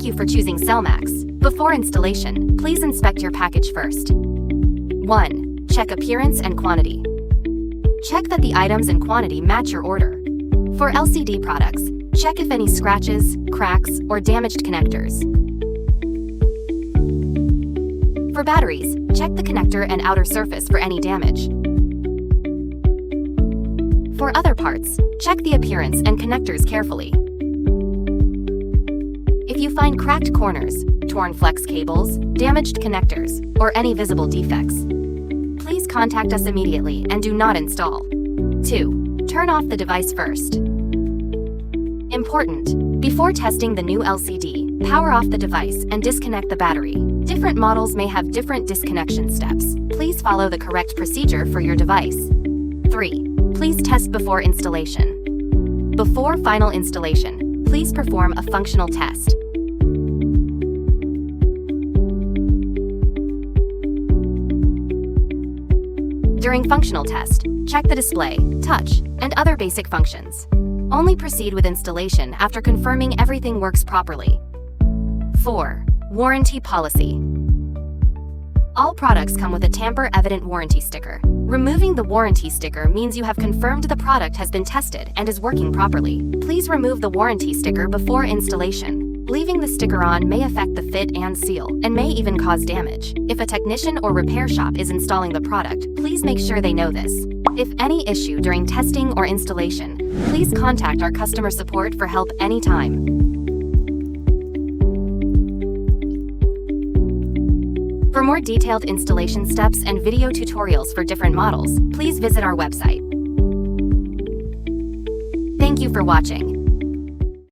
Thank you for choosing Cellmax. Before installation, please inspect your package first. 1. Check appearance and quantity. Check that the items and quantity match your order. For LCD products, check if any scratches, cracks, or damaged connectors. For batteries, check the connector and outer surface for any damage. For other parts, check the appearance and connectors carefully. If you find cracked corners, torn flex cables, damaged connectors, or any visible defects, please contact us immediately and do not install. 2. Turn off the device first. Important: before testing the new LCD, power off the device and disconnect the battery. Different models may have different disconnection steps. Please follow the correct procedure for your device. 3. Please test before installation. Before final installation, please perform a functional test. During functional test, check the display, touch, and other basic functions. Only proceed with installation after confirming everything works properly. 4. Warranty policy. All products come with a tamper-evident warranty sticker. Removing the warranty sticker means you have confirmed the product has been tested and is working properly. Please remove the warranty sticker before installation. Leaving the sticker on may affect the fit and seal, and may even cause damage. If a technician or repair shop is installing the product, please make sure they know this. If any issue during testing or installation, please contact our customer support for help anytime. For more detailed installation steps and video tutorials for different models, please visit our website. Thank you for watching.